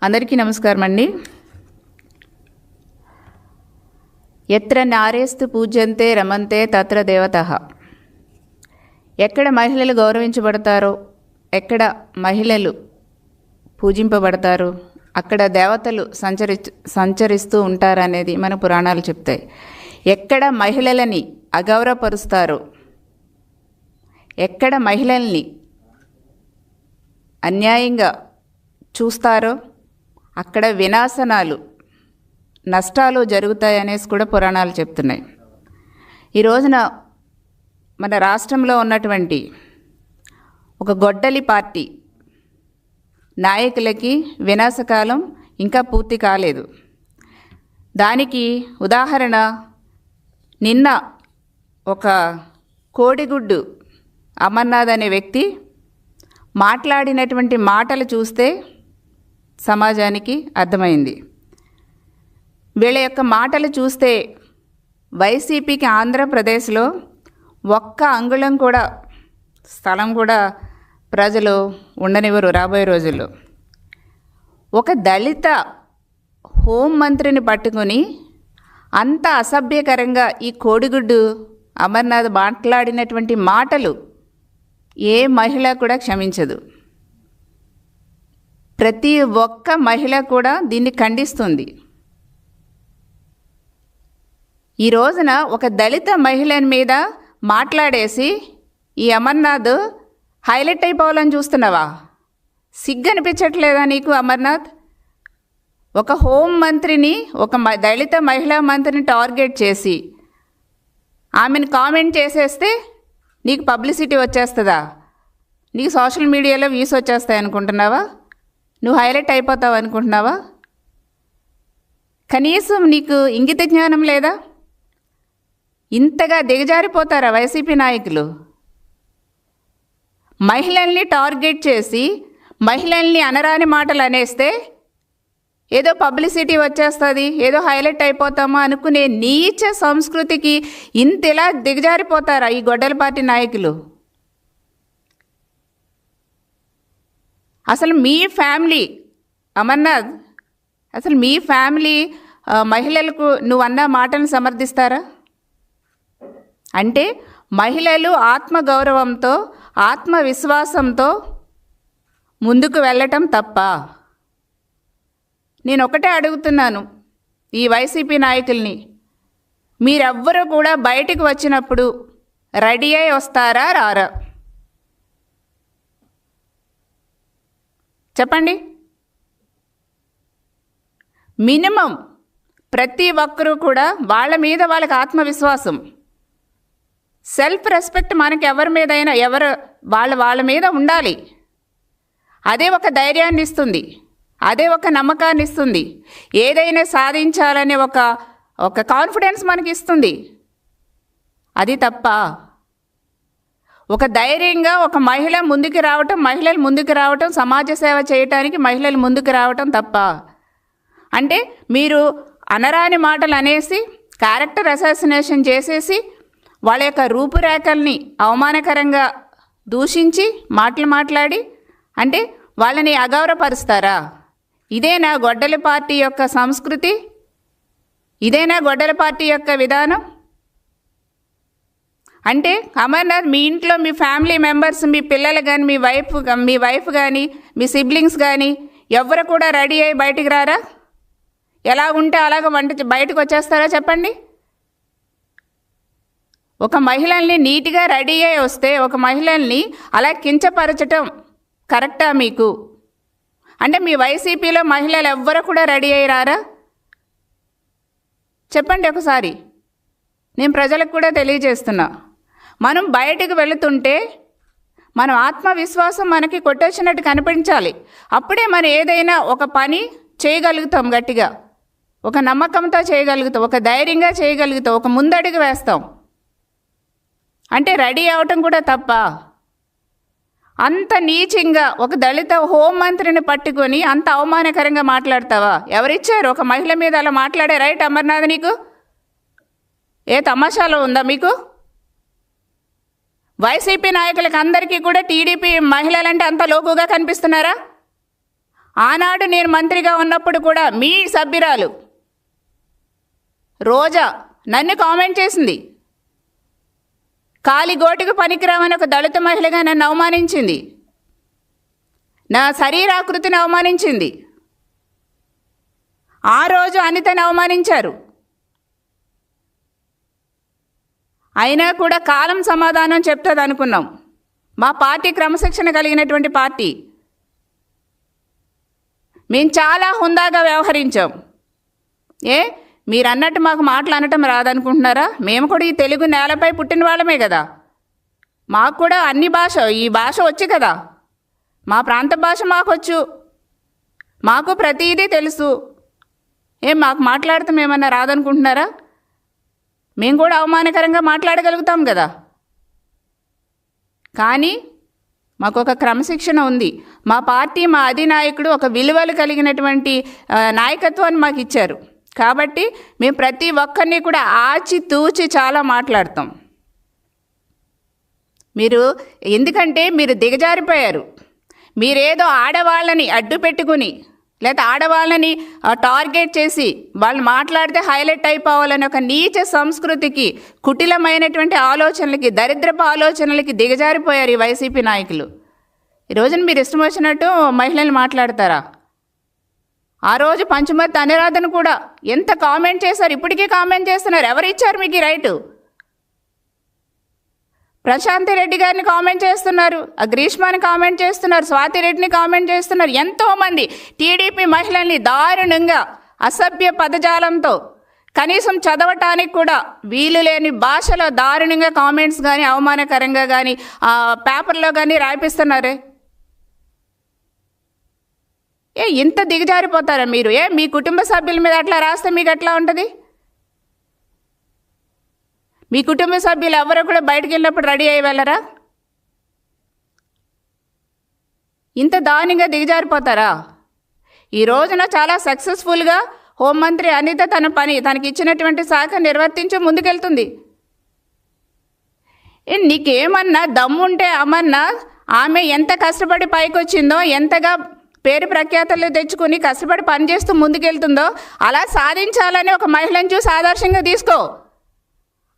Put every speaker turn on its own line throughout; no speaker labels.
అందరికీ నమస్కారం అండి. ఎత్ర నారేస్తు పూజ్యంతే రమంతే తత్ర దేవతః. ఎక్కడ మహిళలు గౌరవించబడతారో, ఎక్కడ మహిళలు పూజింపబడతారో అక్కడ దేవతలు సంచరిస్తూ ఉంటారనేది మన పురాణాలు చెప్తాయి. ఎక్కడ మహిళలని అగౌరవపరుస్తారో, ఎక్కడ మహిళల్ని అన్యాయంగా చూస్తారో అక్కడ వినాశనాలు, నష్టాలు జరుగుతాయనేసి కూడా పురాణాలు చెప్తున్నాయి. ఈ రోజున మన రాష్ట్రంలో ఉన్నటువంటి ఒక గొడ్డలి పార్టీ నాయకులకి వినాశకాలం ఇంకా పూర్తి కాలేదు. దానికి ఉదాహరణ నిన్న ఒక కోడిగుడ్డు అమర్నాథ్ అనే వ్యక్తి మాట్లాడినటువంటి మాటలు చూస్తే సమాజానికి అర్థమైంది. వీళ్ళ యొక్క మాటలు చూస్తే వైసీపీకి ఆంధ్రప్రదేశ్లో ఒక్క అంగుళం కూడా స్థలం కూడా ప్రజలు ఉండనివ్వరు రాబోయే రోజుల్లో. ఒక దళిత హోంమంత్రిని పట్టుకొని అంత అసభ్యకరంగా ఈ కోడిగుడ్డు అమర్నాథ్ మాట్లాడినటువంటి మాటలు ఏ మహిళ కూడా క్షమించదు. ప్రతి ఒక్క మహిళ కూడా దీన్ని ఖండిస్తుంది. ఈ రోజున ఒక దళిత మహిళ మీద మాట్లాడేసి ఈ అమర్నాథ్ హైలైట్ అయిపోవాలని చూస్తున్నావా? సిగ్గనిపించట్లేదా నీకు అమర్నాథ్? ఒక హోం మంత్రిని, ఒక దళిత మహిళా మంత్రిని టార్గెట్ చేసి ఆమెను కామెంట్ చేసేస్తే నీకు పబ్లిసిటీ వచ్చేస్తుందా? నీకు సోషల్ మీడియాలో వ్యూస్ వచ్చేస్తాయి అనుకుంటున్నావా? నువ్వు హైలైట్ అయిపోతావు అనుకుంటున్నావా? కనీసం నీకు ఇంగిత జ్ఞానం లేదా? ఇంతగా దిగజారిపోతారా వైసీపీ నాయకులు? మహిళల్ని టార్గెట్ చేసి మహిళల్ని అనరాని మాటలు అనేస్తే ఏదో పబ్లిసిటీ వచ్చేస్తుంది, ఏదో హైలైట్ అయిపోతామో అనుకునే నీచ సంస్కృతికి ఇంతలా దిగజారిపోతారా ఈ గొడ్డల పార్టీ నాయకులు? అసలు మీ ఫ్యామిలీ అమర్నాథ్, అసలు మీ ఫ్యామిలీ మహిళలకు నువ్వు అన్న మాటలను సమర్థిస్తారా? అంటే మహిళలు ఆత్మగౌరవంతో, ఆత్మవిశ్వాసంతో ముందుకు వెళ్ళటం తప్ప? నేను ఒకటే అడుగుతున్నాను ఈ వైసీపీ నాయకుల్ని, మీరెవ్వరూ కూడా బయటికి వచ్చినప్పుడు రెడీ అయి వస్తారా రారా? చెప్పండి. మినిమం ప్రతి ఒక్కరూ కూడా వాళ్ళ మీద వాళ్ళకి ఆత్మవిశ్వాసం, సెల్ఫ్ రెస్పెక్ట్ మనకి ఎవరి మీదైనా వాళ్ళ మీద ఉండాలి. అదే ఒక ధైర్యాన్ని ఇస్తుంది, అదే ఒక నమ్మకాన్ని ఇస్తుంది, ఏదైనా సాధించాలనే ఒక కాన్ఫిడెన్స్ మనకి ఇస్తుంది. అది తప్ప ఒక ధైర్యంగా ఒక మహిళ ముందుకు రావటం, మహిళలు ముందుకు రావటం, సమాజ సేవ చేయటానికి మహిళలు ముందుకు రావటం తప్ప? అంటే మీరు అనరాని మాటలు అనేసి, క్యారెక్టర్ అసాసినేషన్ చేసేసి, వాళ్ళ యొక్క రూపురేఖల్ని అవమానకరంగా దూషించి మాట్లాడి అంటే వాళ్ళని అగౌరవపరుస్తారా? ఇదేనా గొడ్డలి పార్టీ యొక్క సంస్కృతి? ఇదేనా గొడ్డలి పార్టీ యొక్క విధానం? అంటే అమర్నాథ్, మీ ఇంట్లో మీ ఫ్యామిలీ మెంబర్స్, మీ పిల్లలు కానీ, మీ వైఫ్ కానీ, మీ సిబ్లింగ్స్ కానీ ఎవరు కూడా రెడీ అయ్యి బయటికి రారా? ఎలా ఉంటే అలాగ బయటకు వచ్చేస్తారా చెప్పండి? ఒక మహిళల్ని నీట్గా రెడీ అయ్యి వస్తే ఒక మహిళల్ని అలా కించపరచటం కరెక్టా మీకు? అంటే మీ వైసీపీలో మహిళలు ఎవ్వరు కూడా రెడీ అయ్యి రారా? చెప్పండి ఒకసారి. నేను ప్రజలకు కూడా తెలియజేస్తున్నా, మనం బయటకు వెళుతుంటే మన ఆత్మవిశ్వాసం మనకి కొట్టొచ్చినట్టు కనిపించాలి. అప్పుడే మనం ఏదైనా ఒక పని చేయగలుగుతాం, గట్టిగా ఒక నమ్మకంతో చేయగలుగుతాం, ఒక ధైర్యంగా చేయగలుగుతాం, ఒక ముందడుగు వేస్తాం. అంటే రెడీ అవటం కూడా తప్ప? అంత నీచంగా ఒక దళిత హోంమంత్రిని పట్టుకొని అంత అవమానకరంగా మాట్లాడతావా? ఎవరిచ్చారు ఒక మహిళ మీద అలా మాట్లాడే రైట్ అమర్నాథ్ నీకు? ఏ తమాషాలో ఉందా మీకు? వైసీపీ నాయకులకు అందరికీ కూడా టీడీపీ మహిళలంటే అంత లోకుగా కనిపిస్తున్నారా? ఆనాడు నేను మంత్రిగా ఉన్నప్పుడు కూడా మీ సభ్యురాలు రోజా నన్ను కామెంట్ చేసింది. కాలిగోటుకు పనికిరామని ఒక దళిత మహిళగా నన్ను అవమానించింది. నా శరీరాకృతిని అవమానించింది. ఆ రోజు అనితని అవమానించారు. అయినా కూడా కాలం సమాధానం చెప్తుంది అనుకున్నాం. మా పార్టీ క్రమశిక్షణ కలిగినటువంటి పార్టీ. మేము చాలా హుందాగా వ్యవహరించాం. మీరు అన్నట్టు మాకు మాటలు అనటం రాదనుకుంటున్నారా? మేము కూడా ఈ తెలుగు నేలపై పుట్టిన వాళ్ళమే కదా. మాకు కూడా ఈ భాష వచ్చు కదా. మా ప్రాంత భాష మాకొచ్చు. మాకు ప్రతిదీ తెలుసు. మాకు మాట్లాడతాం ఏమన్నా రాదనుకుంటున్నారా? మేము కూడా అవమానకరంగా మాట్లాడగలుగుతాం కదా. కానీ మాకు ఒక క్రమశిక్షణ ఉంది. మా పార్టీ, మా అధినాయకుడు ఒక విలువలు కలిగినటువంటి నాయకత్వాన్ని మాకు ఇచ్చారు. కాబట్టి మేము ప్రతి ఒక్కరిని కూడా ఆచితూచి చాలా మాట్లాడతాం. ఎందుకంటే మీరు దిగజారిపోయారు. మీరేదో ఆడవాళ్ళని అడ్డు పెట్టుకుని లేదా ఆడవాళ్ళని టార్గెట్ చేసి వాళ్ళు మాట్లాడితే హైలైట్ అయిపోవాలని ఒక నీచ సంస్కృతికి, కుటిలమైనటువంటి ఆలోచనలకి, దరిద్రపు ఆలోచనలకి దిగజారిపోయారు ఈ వైసీపీ నాయకులు. ఈ రోజున మీరు ఇష్టం వచ్చినట్టు మహిళలు మాట్లాడతారా? ఆ రోజు పంచమర్తి అనురాధను కూడా ఎంత కామెంట్ చేశారు, ఇప్పటికీ కామెంట్ చేస్తున్నారు. ఎవరు ఇచ్చారు మీకు ఈ రైటు? ప్రశాంతి రెడ్డి గారిని కామెంట్ చేస్తున్నారు, గ్రీష్మాని కామెంట్ చేస్తున్నారు, స్వాతి రెడ్డిని కామెంట్ చేస్తున్నారు. ఎంతోమంది టీడీపీ మహిళల్ని దారుణంగా అసభ్య పదజాలంతో కనీసం చదవటానికి కూడా వీలు లేని భాషలో దారుణంగా కామెంట్స్ కానీ అవమానకరంగా కానీ పేపర్లో కానీ రాయిపిస్తున్నారే. ఇంత దిగజారిపోతారా మీరు? మీ కుటుంబ సభ్యుల మీద అట్లా రాస్తే మీకు ఎట్లా ఉంటుంది? మీ కుటుంబ సభ్యులు ఎవరో కూడా బయటకు వెళ్ళినప్పుడు రెడీ అయ్యి వెళ్ళరా? ఇంత దారుణంగా దిగజారిపోతారా? ఈ రోజున చాలా సక్సెస్ఫుల్గా హోంమంత్రి అనిత తనకి ఇచ్చినటువంటి శాఖ నిర్వర్తించి ముందుకెళ్తుంది. నీకేమన్నా దమ్ముంటే అమన్నా ఆమె ఎంత కష్టపడి పైకి వచ్చిందో, ఎంతగా పేరు ప్రఖ్యాతలు తెచ్చుకుని కష్టపడి పనిచేస్తూ ముందుకెళ్తుందో అలా సాధించాలని ఒక మహిళను చూసి ఆదర్శంగా తీసుకో.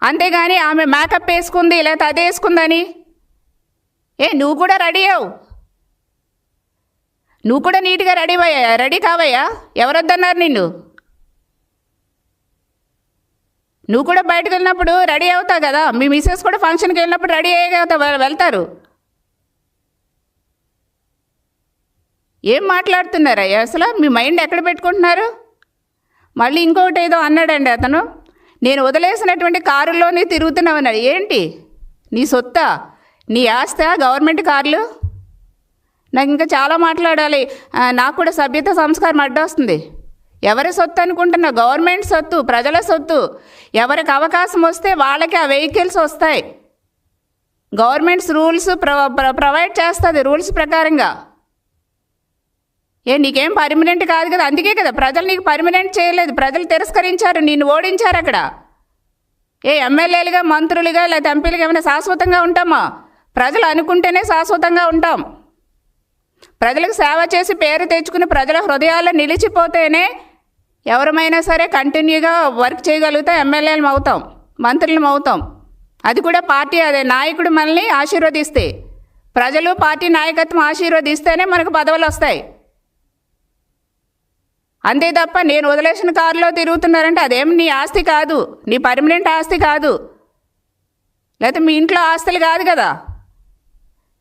అంతేగాని ఆమె మేకప్ వేసుకుంది లేకపోతే అది వేసుకుందని నువ్వు కూడా రెడీ అవు. నువ్వు కూడా నీట్గా రెడీ కావయ్యా? ఎవరొద్దన్నారు నిన్ను? నువ్వు కూడా బయటకు వెళ్ళినప్పుడు రెడీ అవుతావు కదా. మీ మిసెస్ కూడా ఫంక్షన్కి వెళ్ళినప్పుడు రెడీ అయ్యే వెళ్తారు. ఏం మాట్లాడుతున్నారయ్యా అసలు? మీ మైండ్ ఎక్కడ పెట్టుకుంటున్నారు? మళ్ళీ ఇంకొకటి ఏదో అన్నాడండి అతను, నేను వదిలేసినటువంటి కారుల్లోనే తిరుగుతున్నామన్నాడు. ఏంటి నీ సొత్తా, నీ ఆస్తా గవర్నమెంట్ కార్లు? నాకు ఇంకా చాలా మాట్లాడాలి. నాకు కూడా సభ్యత సంస్కారం అడ్డొస్తుంది. ఎవరి సొత్తు అనుకుంటున్నా? గవర్నమెంట్ సొత్తు, ప్రజల సొత్తు. ఎవరికి అవకాశం వస్తే వాళ్ళకి ఆ వెహికల్స్ వస్తాయి. గవర్నమెంట్స్ రూల్స్ ప్రొవైడ్ చేస్తుంది రూల్స్ ప్రకారంగా. నీకేం పర్మనెంట్ కాదు కదా. అందుకే కదా ప్రజలు నీకు పర్మనెంట్ చేయలేదు. ప్రజలు తిరస్కరించారు, నిన్ను ఓడించారు. అక్కడ ఎమ్మెల్యేలుగా, మంత్రులుగా లేదా ఎంపీలుగా ఏమైనా శాశ్వతంగా ఉంటామా? ప్రజలు అనుకుంటేనే శాశ్వతంగా ఉంటాం. ప్రజలకు సేవ చేసి పేరు తెచ్చుకుని ప్రజల హృదయాల్లో నిలిచిపోతేనే ఎవరమైనా సరే కంటిన్యూగా వర్క్ చేయగలుగుతాం. ఎమ్మెల్యేలు అవుతాం, మంత్రులం అవుతాం. అది కూడా పార్టీ నాయకుడు మనల్ని ఆశీర్వదిస్తే, ప్రజలు పార్టీ నాయకత్వం ఆశీర్వదిస్తేనే మనకు పదవులు వస్తాయి. అంతే తప్ప నేను వదిలేసిన కారులో తిరుగుతున్నారంటే అదేం నీ ఆస్తి కాదు, నీ పర్మనెంట్ ఆస్తి కాదు, లేకపోతే మీ ఇంట్లో ఆస్తులు కాదు కదా.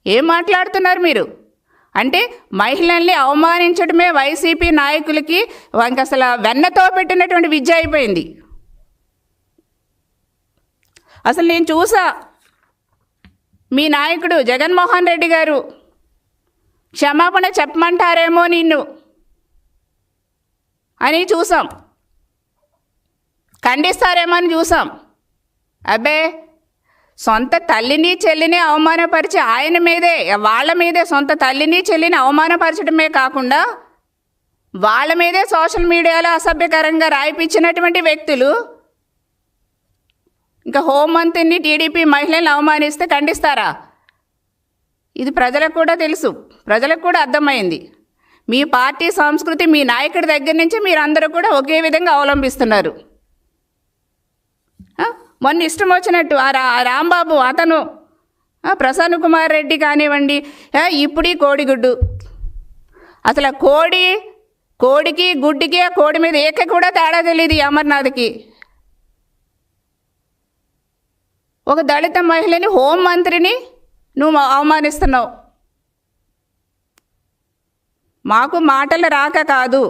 ఏం మాట్లాడుతున్నారు మీరు? అంటే మహిళల్ని అవమానించడమే వైసీపీ నాయకులకి అసలు వెన్నతో పెట్టినటువంటి విద్య అయిపోయింది. అసలు నేను చూసా, మీ నాయకుడు జగన్మోహన్ రెడ్డి గారు క్షమాపణ చెప్పమంటారేమో నిన్ను అని చూసాం, ఖండిస్తారేమో అని చూసాం. అబ్బే, సొంత తల్లిని చెల్లిని అవమానపరిచి వాళ్ళ మీదే సొంత తల్లిని చెల్లిని అవమానపరచడమే కాకుండా వాళ్ళ మీదే సోషల్ మీడియాలో అసభ్యకరంగా రాయిపించినటువంటి వ్యక్తులు ఇంకా హోంమంత్రిని, టీడీపీ మహిళలను అవమానిస్తే ఖండిస్తారా? ఇది ప్రజలకు కూడా తెలుసు, ప్రజలకు కూడా అర్థమైంది. మీ పార్టీ సంస్కృతి, మీ నాయకుడి దగ్గర నుంచి మీరందరూ కూడా ఒకే విధంగా అవలంబిస్తున్నారు. మొన్న ఇష్టం వచ్చినట్టు ఆ రాంబాబు అతను ప్రసన్న కుమార్ రెడ్డి కానివ్వండి, ఇప్పుడు కోడిగుడ్డు, అసలు కోడికి గుడ్డికి ఆ కోడి మీద ఏక కూడా తేడా తెలియదు ఈ అమర్నాథ్కి. ఒక దళిత మహిళని, హోంమంత్రిని నువ్వు అవమానిస్తున్నావు. మాకు మాటలు రాక కాదు,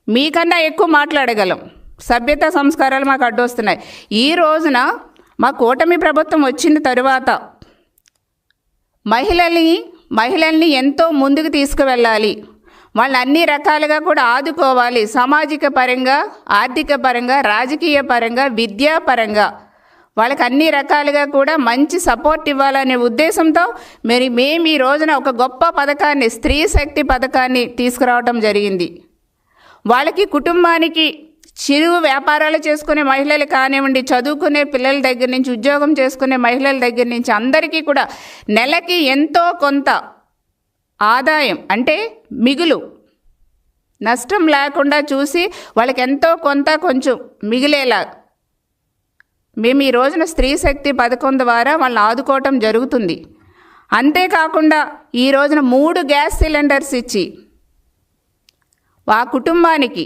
మీకన్నా ఎక్కువ మాట్లాడగలం. సభ్యత సంస్కారాలు మాకు అడ్డొస్తున్నాయి. ఈ రోజున మా కూటమి ప్రభుత్వం వచ్చిన తరువాత మహిళల్ని ఎంతో ముందుకు తీసుకువెళ్ళాలి, వాళ్ళని అన్ని రకాలుగా కూడా ఆదుకోవాలి. సామాజిక పరంగా, ఆర్థిక పరంగా, రాజకీయ పరంగా, విద్యాపరంగా వాళ్ళకి అన్ని రకాలుగా కూడా మంచి సపోర్ట్ ఇవ్వాలనే ఉద్దేశంతో మేము ఈ రోజున ఒక గొప్ప పథకాన్ని, స్త్రీ శక్తి పథకాన్ని తీసుకురావడం జరిగింది. వాళ్ళకి కుటుంబానికి చిరు వ్యాపారాలు చేసుకునే మహిళలు కానివ్వండి, చదువుకునే పిల్లల దగ్గర నుంచి, ఉద్యోగం చేసుకునే మహిళల దగ్గర నుంచి అందరికీ కూడా నెలకి ఎంతో కొంత ఆదాయం, అంటే మిగులు, నష్టం లేకుండా చూసి వాళ్ళకి ఎంతో కొంత కొంచెం మిగిలేలా మేము ఈ రోజున స్త్రీ శక్తి పథకం ద్వారా వాళ్ళని ఆదుకోవటం జరుగుతుంది. అంతేకాకుండా ఈ రోజున 3 గ్యాస్ సిలిండర్స్ ఇచ్చి ఆ కుటుంబానికి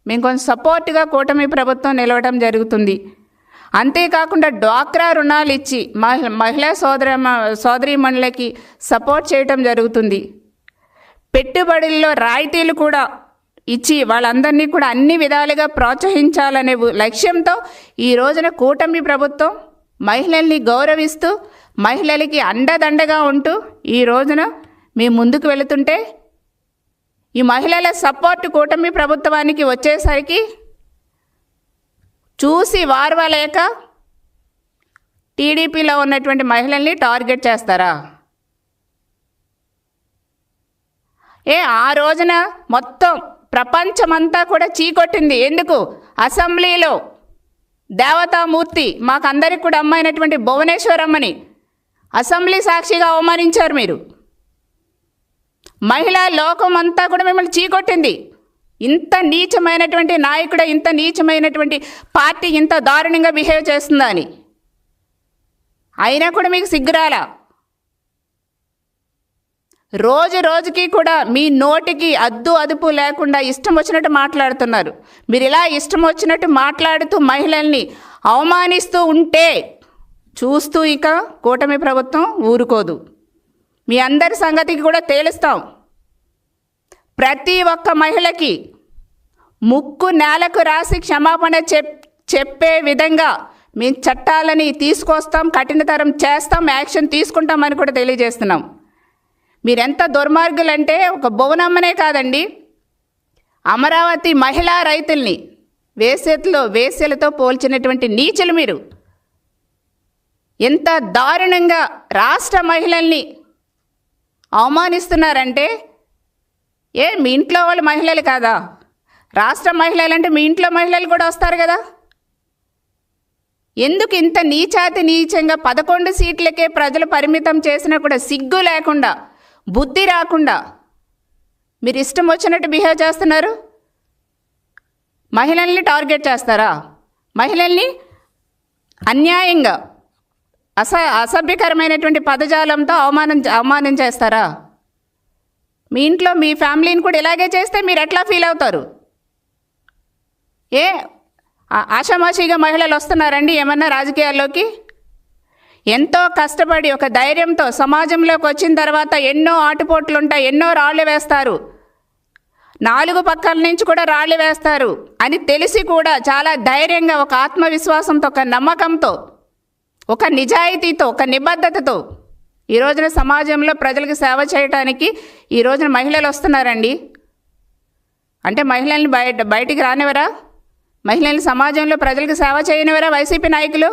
మేము కొంచెం సపోర్ట్గా కూటమి ప్రభుత్వం నిలవడం జరుగుతుంది. అంతేకాకుండా డ్వాక్రా రుణాలు ఇచ్చి మహిళా సోదరీమణులకి సపోర్ట్ చేయటం జరుగుతుంది. పెట్టుబడుల్లో రాయితీలు కూడా ఇచ్చి వాళ్ళందరినీ కూడా అన్ని విధాలుగా ప్రోత్సహించాలనే లక్ష్యంతో ఈ రోజున కూటమి ప్రభుత్వం మహిళల్ని గౌరవిస్తూ, మహిళలకి అండదండగా ఉంటూ ఈ రోజున మేము ముందుకు వెళుతుంటే, ఈ మహిళల సపోర్ట్ కూటమి ప్రభుత్వానికి వచ్చేసరికి చూసి వారవలేక టీడీపీలో ఉన్నటువంటి మహిళల్ని టార్గెట్ చేస్తారా? ఆ రోజున మొత్తం ప్రపంచమంతా కూడా చీకొట్టింది. ఎందుకు? అసెంబ్లీలో దేవతామూర్తి, మాకందరికి కూడా అమ్మైనటువంటి భువనేశ్వరమ్మని అసెంబ్లీ సాక్షిగా అవమానించారు మీరు. మహిళా లోకం అంతా కూడా మిమ్మల్ని చీకొట్టింది. ఇంత నీచమైనటువంటి నాయకుడు, ఇంత నీచమైనటువంటి పార్టీ ఇంత దారుణంగా బిహేవ్ చేస్తుందా అని. అయినా కూడా మీకు సిగ్గురాలా? రోజుకి కూడా మీ నోటికి అదుపు లేకుండా ఇష్టం వచ్చినట్టు మాట్లాడుతున్నారు. మీరు ఇలా ఇష్టం వచ్చినట్టు మాట్లాడుతూ మహిళల్ని అవమానిస్తూ ఉంటే చూస్తూ ఇక కూటమి ప్రభుత్వం ఊరుకోదు. మీ అందరి సంగతికి కూడా తేలుస్తాం. ప్రతి ఒక్క మహిళకి ముక్కు నేలకు రాసి క్షమాపణ చెప్పే విధంగా మేము చట్టాలని తీసుకొస్తాం, కఠినతరం చేస్తాం, యాక్షన్ తీసుకుంటామని కూడా తెలియజేస్తున్నాం. మీరెంత దుర్మార్గులంటే ఒక భువనమ్మనే కాదండి, అమరావతి మహిళా రైతుల్ని వేశ్యలతో పోల్చినటువంటి నీచులు మీరు. ఎంత దారుణంగా రాష్ట్ర మహిళల్ని అవమానిస్తున్నారంటే, మీ ఇంట్లో వాళ్ళు మహిళలు కాదా? రాష్ట్ర మహిళలు అంటే మీ ఇంట్లో మహిళలు కూడా వస్తారు కదా. ఎందుకు ఇంత నీచంగా 11 సీట్లకే ప్రజలు పరిమితం చేసినా కూడా సిగ్గు లేకుండా, బుద్ధి రాకుండా మీరు ఇష్టం వచ్చినట్టు బిహేవ్ చేస్తున్నారు? మహిళల్ని టార్గెట్ చేస్తారా? మహిళల్ని అన్యాయంగా అసభ్యకరమైనటువంటి పదజాలంతో అవమానం చేస్తారా? మీ ఇంట్లో మీ ఫ్యామిలీని కూడా ఇలాగే చేస్తే మీరు ఎట్లా ఫీల్ అవుతారు? ఆషామాషిగా మహిళలు వస్తున్నారండి ఏమన్నా రాజకీయాల్లోకి? ఎంతో కష్టపడి ఒక ధైర్యంతో సమాజంలోకి వచ్చిన తర్వాత ఎన్నో ఆటుపోట్లు ఉంటాయి, ఎన్నో రాళ్ళు వేస్తారు, 4 పక్కల నుంచి కూడా రాళ్ళు వేస్తారు అని తెలిసి కూడా చాలా ధైర్యంగా, ఒక ఆత్మవిశ్వాసంతో, ఒక నమ్మకంతో, ఒక నిజాయితీతో, ఒక నిబద్ధతతో ఈ రోజున సమాజంలో ప్రజలకు సేవ చేయడానికి ఈ రోజున మహిళలు వస్తున్నారండి. అంటే మహిళల్ని బయటికి రానివరా? మహిళల్ని సమాజంలో ప్రజలకు సేవ చేయనివరా వైసీపీ నాయకులు?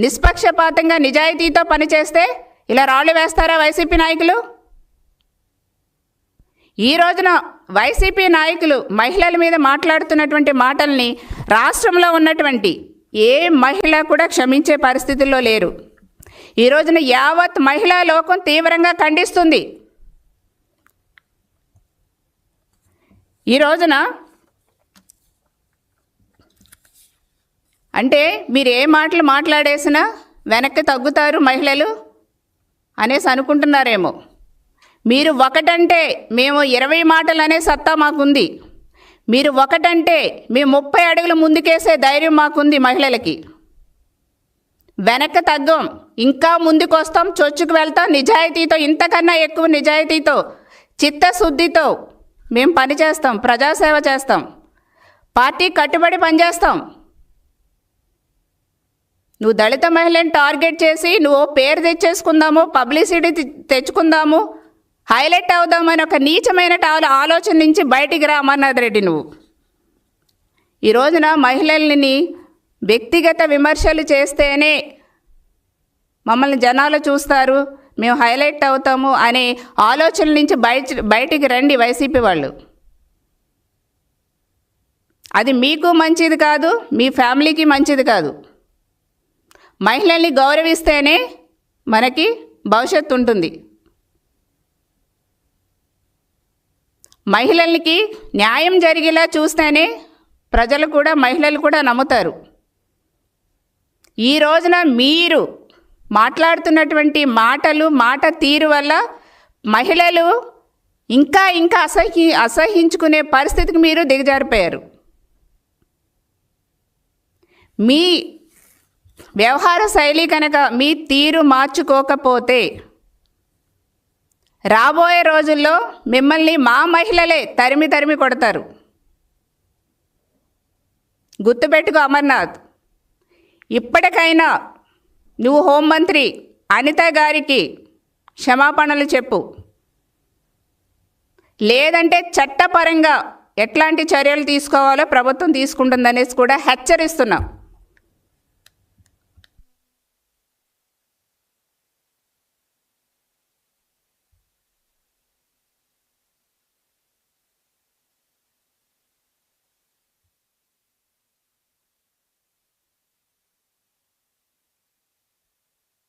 నిష్పక్షపాతంగా నిజాయితీతో పనిచేస్తే ఇలా రాళ్ళు వేస్తారా వైసీపీ నాయకులు? ఈ రోజున వైసీపీ నాయకులు మహిళల మీద మాట్లాడుతున్నటువంటి మాటల్ని రాష్ట్రంలో ఉన్నటువంటి ఏ మహిళ కూడా క్షమించే పరిస్థితుల్లో లేరు. ఈ రోజున యావత్ మహిళా లోకం తీవ్రంగా ఖండిస్తుంది. ఈ రోజున అంటే మీరు ఏ మాటలు మాట్లాడేసినా వెనక్కి తగ్గుతారు మహిళలు అనేసి అనుకుంటున్నారేమో. మీరు ఒకటంటే మేము 20 మాటలు అనే సత్తా మాకుంది. మీరు ఒకటంటే మేము 30 అడుగులు ముందుకేసే ధైర్యం మాకుంది. మహిళలకి వెనక్కి తగ్గం, ఇంకా ముందుకు వస్తాం, చొచ్చుకు వెళ్తాం. నిజాయితీతో, ఇంతకన్నా ఎక్కువ నిజాయితీతో, చిత్తశుద్ధితో మేము పనిచేస్తాం, ప్రజాసేవ చేస్తాం, పార్టీ కట్టుబడి పనిచేస్తాం. నువ్వు దళిత మహిళని టార్గెట్ చేసి నువ్వు పేరు తెచ్చేసుకుందాము, పబ్లిసిటీ తెచ్చుకుందాము, హైలైట్ అవుదామని ఒక నీచమైన ఆలోచన నుంచి బయటికి రా అమర్నాథ్ రెడ్డి. నువ్వు ఈ రోజున మహిళల్ని వ్యక్తిగత విమర్శలు చేస్తేనే మమ్మల్ని జనాలు చూస్తారు, మేము హైలైట్ అవుతాము అనే ఆలోచనల నుంచి బయటికి రండి వైసీపీ వాళ్ళు. అది మీకు మంచిది కాదు, మీ ఫ్యామిలీకి మంచిది కాదు. మహిళల్ని గౌరవిస్తేనే మనకి భవిష్యత్తు ఉంటుంది. మహిళలకి న్యాయం జరిగేలా చూస్తేనే ప్రజలు కూడా, మహిళలు కూడా నమ్ముతారు. ఈ రోజున మీరు మాట్లాడుతున్నటువంటి మాటలు, మాట తీరు వల్ల మహిళలు ఇంకా ఇంకా అసహించుకునే పరిస్థితికి మీరు దిగజారిపోయారు. మీ వ్యవహార శైలి కనుక మీ తీరు మార్చుకోకపోతే రాబోయే రోజుల్లో మిమ్మల్ని మా మహిళలే తరిమి తరిమి కొడతారు. గుర్తుపెట్టుకో అమర్నాథ్. ఇప్పటికైనా నువ్వు హోంమంత్రి అనిత గారికి క్షమాపణలు చెప్పు, లేదంటే చట్టపరంగా ఎట్లాంటి చర్యలు తీసుకోవాలో ప్రభుత్వం తీసుకుంటుందనేసి కూడా హెచ్చరిస్తున్నాం.